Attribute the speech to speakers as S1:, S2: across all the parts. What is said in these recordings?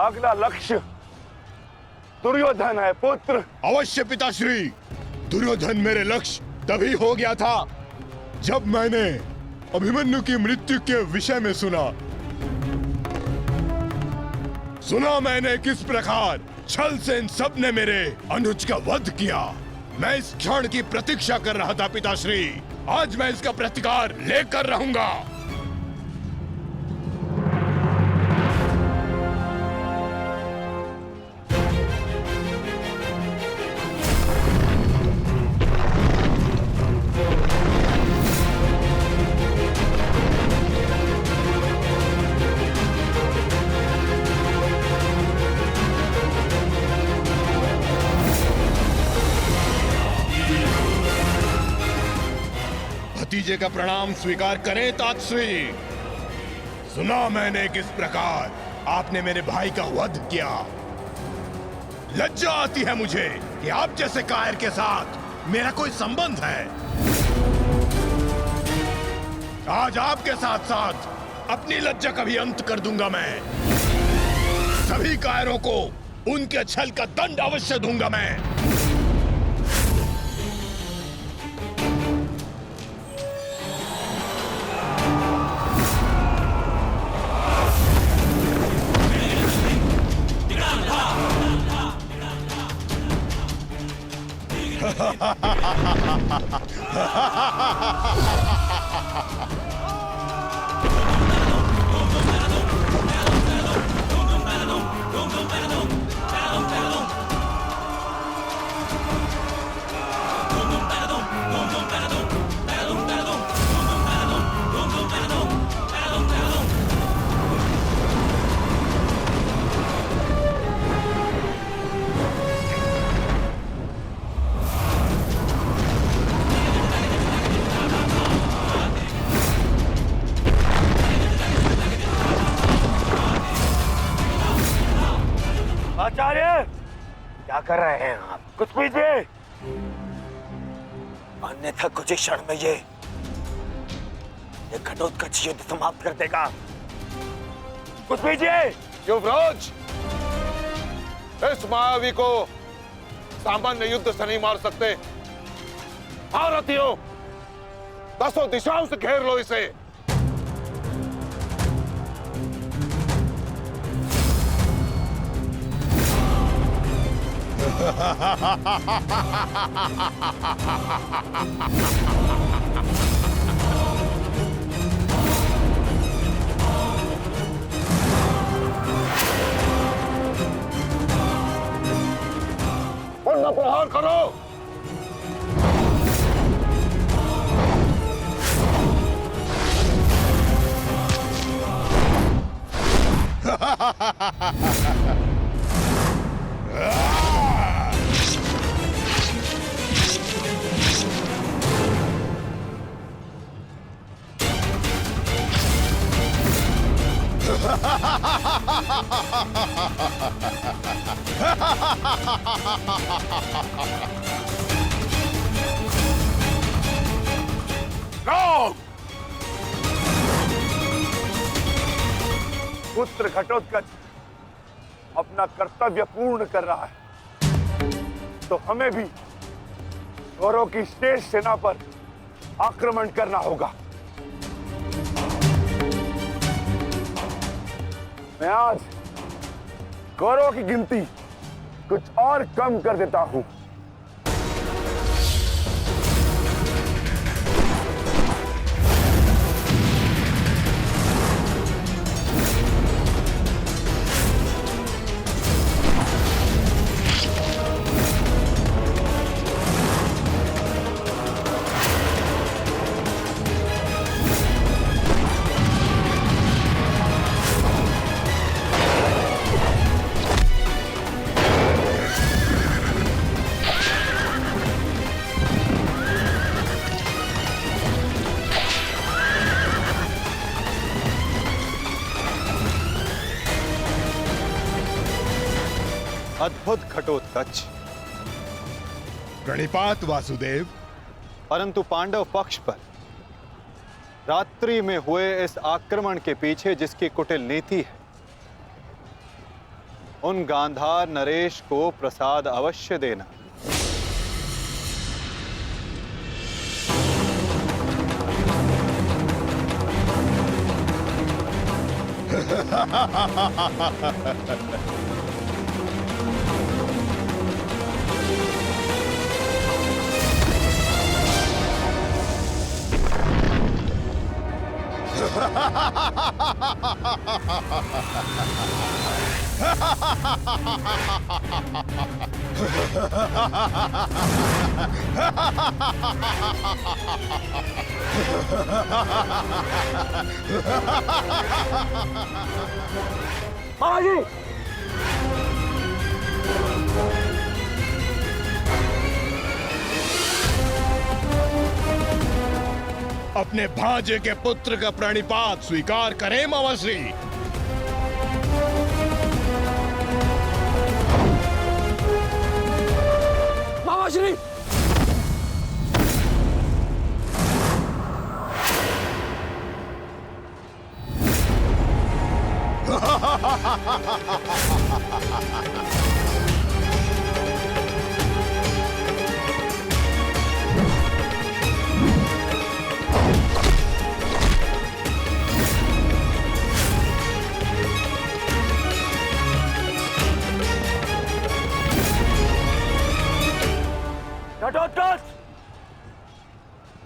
S1: अगला लक्ष्य दुर्योधन है पुत्र।
S2: अवश्य पिताश्री, दुर्योधन मेरे लक्ष्य तभी हो गया था जब मैंने अभिमन्यु की मृत्यु के विषय में सुना मैंने किस प्रकार छल से इन सब ने मेरे अनुज का वध किया। मैं इस क्षण की प्रतीक्षा कर रहा था पिताश्री, आज मैं इसका प्रतिकार लेकर रहूंगा। भतीजे का प्रणाम स्वीकार करें तातश्री। सुना मैंने किस प्रकार आपने मेरे भाई का वध किया। लज्जा आती है मुझे कि आप जैसे कायर के साथ मेरा कोई संबंध है। आज आपके साथ साथ अपनी लज्जा का भी अंत कर दूंगा मैं। सभी कायरों को उनके छल का दंड अवश्य दूंगा मैं।
S1: आचार्य, क्या कर रहे हैं आप? कुछ पीजिए, अन्यथा कुछ ही क्षण में ये घटोत्कच युद्ध समाप्त कर देगा। कुछ पीजिए।
S3: युवराज, इस मायावी को सामान्य युद्ध से नहीं मार सकते। भारतीयों, 10 दिशाओं से घेर लो इसे। पुनः प्रहार करो।
S1: पुत्र घटोत्कच अपना कर्तव्य पूर्ण कर रहा है, तो हमें भी कौरवों की शेष सेना पर आक्रमण करना होगा। मैं आज कौरवों की गिनती कुछ और कम कर देता हूं।
S4: अद्भुत घटोत्कच।
S2: प्रणिपात वासुदेव।
S4: परंतु पांडव पक्ष पर रात्रि में हुए इस आक्रमण के पीछे जिसकी कुटिल नीति है, उन गांधार नरेश को प्रसाद अवश्य देना।
S1: मामा जी,
S2: अपने भांजे के पुत्र का प्रणिपात स्वीकार करें मामाश्री।
S1: मामाश्री, घटोत्कच,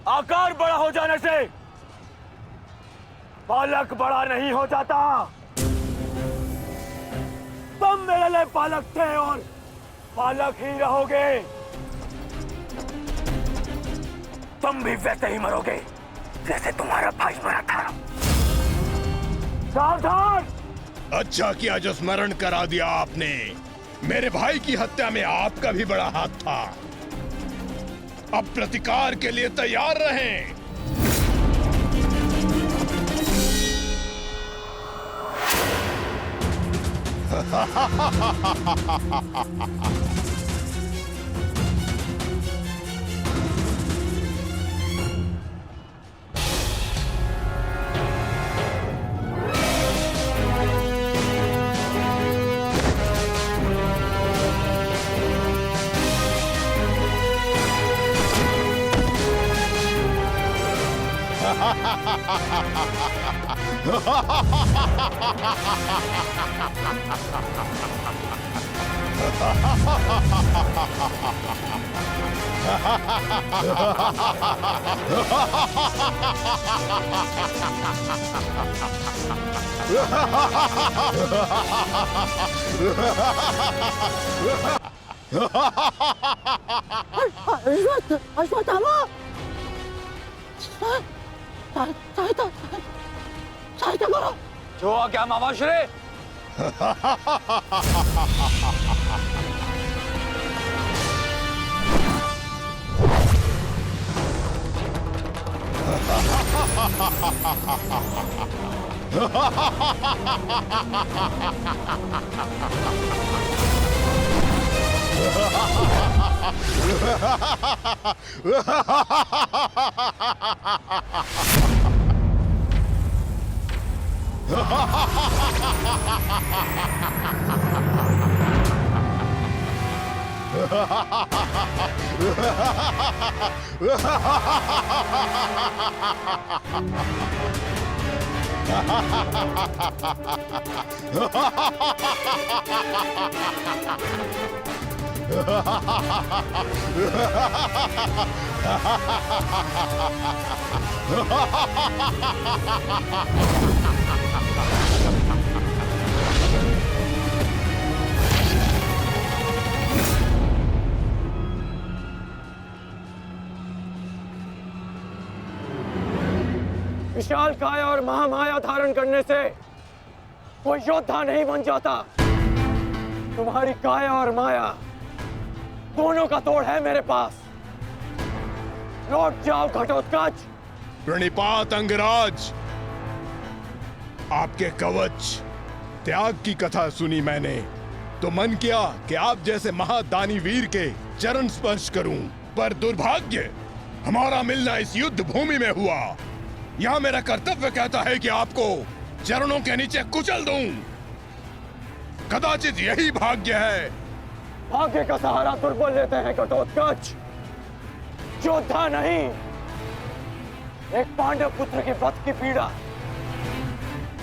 S1: आकार बड़ा हो जाने से बालक बड़ा नहीं हो जाता। तुम मेरे लिए बालक थे और बालक ही रहोगे। तुम भी वैसे ही मरोगे जैसे तुम्हारा भाई मरा था। सावधान!
S2: अच्छा किया जो स्मरण करा दिया आपने। मेरे भाई की हत्या में आपका भी बड़ा हाथ था। अब प्रतिकार के लिए तैयार रहें।
S5: अश्वत्थामा, सहायता करो।
S1: जो आ क्या मामाश्री? विशाल काया और महामाया धारण करने से कोई योद्धा नहीं बन जाता। तुम्हारी काया और माया दोनों का तोड़ है मेरे पास। लौट जाओ घटोत्कच।
S2: प्रणिपात अंगराज। आपके कवच त्याग की कथा सुनी मैंने तो मन किया कि आप जैसे महादानी वीर के चरण स्पर्श करूं, पर दुर्भाग्य हमारा मिलना इस युद्ध भूमि में हुआ। यह मेरा कर्तव्य कहता है कि आपको चरणों के नीचे कुचल दूं। कदाचित यही भाग्य है।
S5: भाग्य का सहारा दुर्बल लेते हैं घटोत्कच, योद्धा नहीं। एक पांडव पुत्र के वध की पीड़ा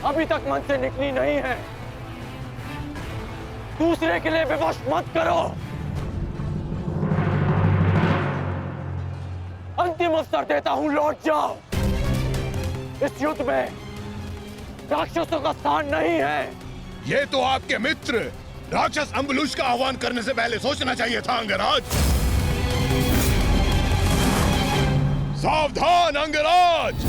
S5: अभी तक मन से निकली नहीं है। दूसरे के लिए विवश मत करो। अंतिम अवसर देता हूं, लौट जाओ। इस युद्ध में राक्षसों का स्थान नहीं है।
S2: ये तो आपके मित्र राक्षस अम्बुलुष का आह्वान करने से पहले सोचना चाहिए था अंगराज। सावधान अंगराज।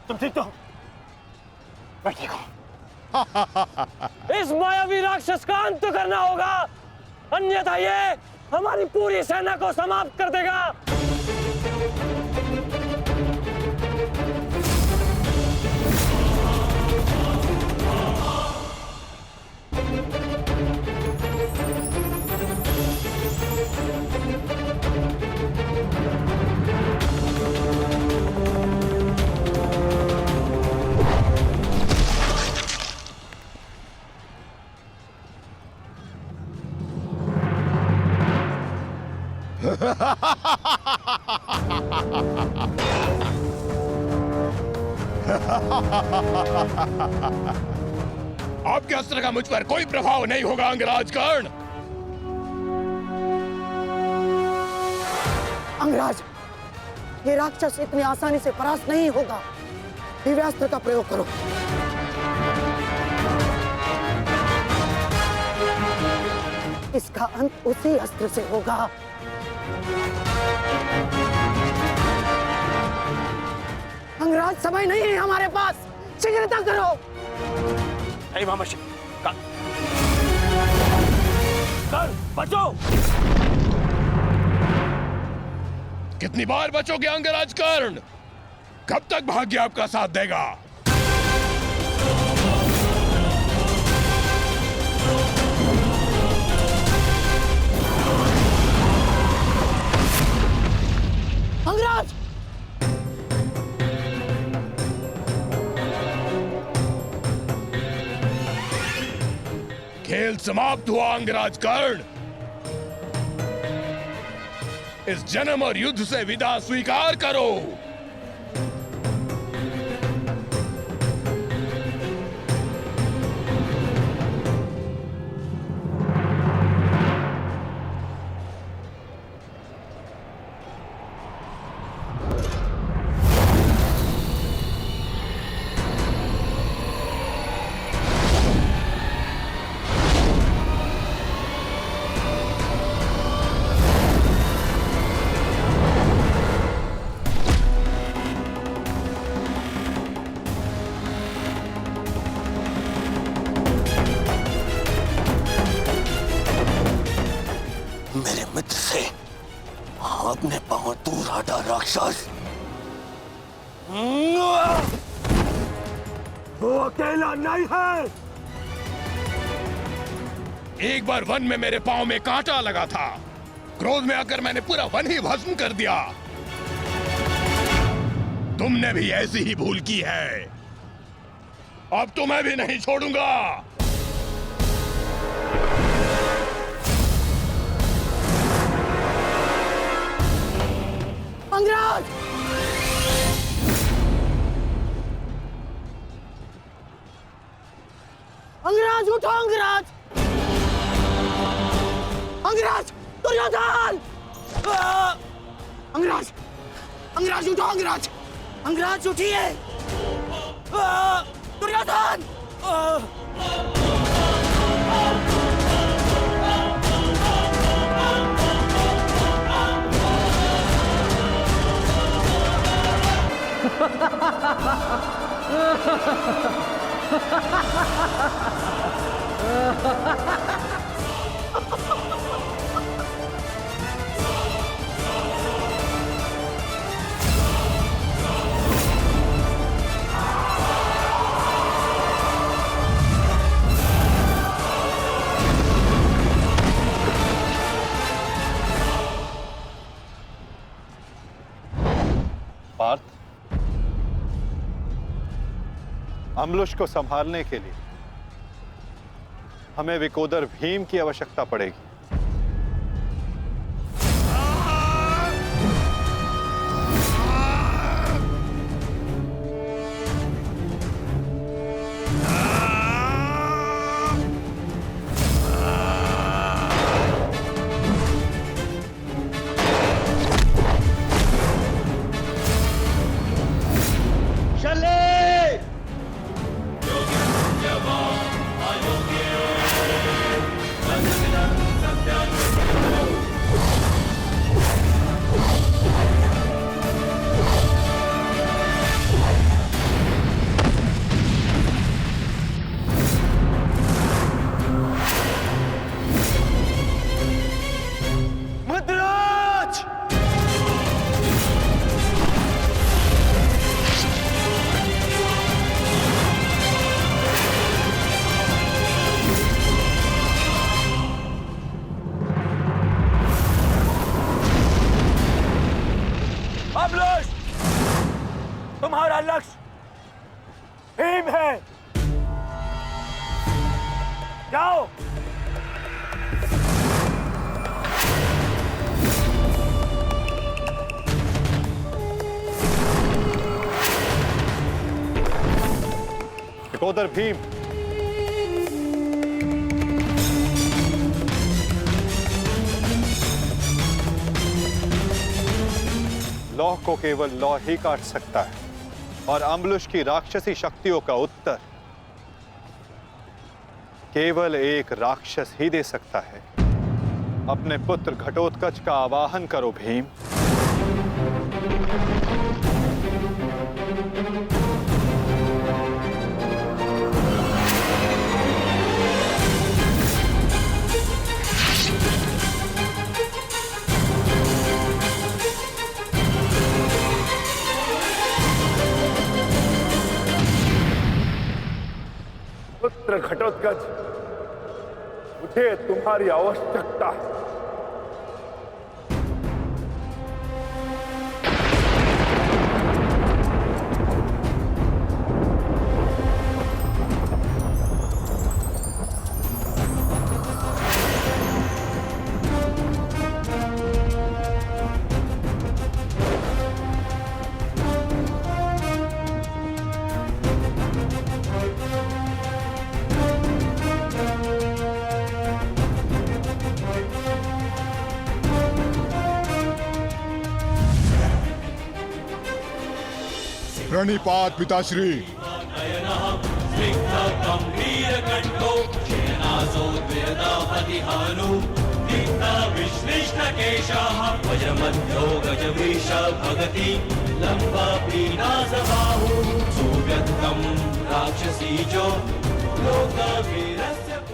S5: तुम ठीक तो हो? मैं ठीक हूं। इस मायावी राक्षस का अंत करना होगा, अन्यथा ये हमारी पूरी सेना को समाप्त कर देगा।
S2: आपके अस्त्र का मुझ पर कोई प्रभाव नहीं होगा अंगराज कर्ण।
S6: अंगराज, ये राक्षस इतनी आसानी से परास्त नहीं होगा। दिव्यास्त्र का प्रयोग करो। इसका अंत उसी अस्त्र से होगा। अंगराज, समय नहीं है हमारे पास, शीघ्रता करो।
S5: बचो।
S2: कितनी बार बचोगे अंगराज कर्ण? कब तक भाग्य आपका साथ देगा?
S6: अंगराज,
S2: खेल समाप्त हुआ अंगराज कर्ण। इस जन्म और युद्ध से विदा स्वीकार करो।
S5: मेरे मित्र से अपने पांव दूर हटा राक्षस। वो अकेला नहीं है।
S2: एक बार वन में मेरे पांव में कांटा लगा था। क्रोध में आकर मैंने पूरा वन ही भस्म कर दिया। तुमने भी ऐसी ही भूल की है। अब तो मैं भी नहीं छोड़ूंगा।
S6: अंगराज! अंगराज उठो अंगराज! अंगराज! दुर्योधन! अंगराज! अंगराज उठो अंगराज! अंगराज उठिए! दुर्योधन!
S4: पार्थ, अम्बुश को संभालने के लिए हमें विकोदर भीम की आवश्यकता पड़ेगी।
S5: तुम्हारा लक्ष्य भीम है। जाओ।
S4: विकोदर भीम, लौह को केवल लौह ही काट सकता है और अम्बुश की राक्षसी शक्तियों का उत्तर केवल एक राक्षस ही दे सकता है। अपने पुत्र घटोत्कच का आवाहन करो भीम।
S1: पुत्र घटोत्कच, मुझे तुम्हारी आवश्यकता है।
S2: प्रणिपात पिताश्री।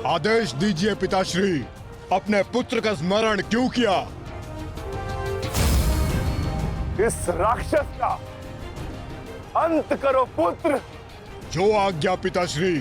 S2: आदेश दीजिए पिताश्री, अपने पुत्र का स्मरण क्यों किया?
S1: इस राक्षस का अंत करो पुत्र।
S2: जो आज्ञा पिताश्री।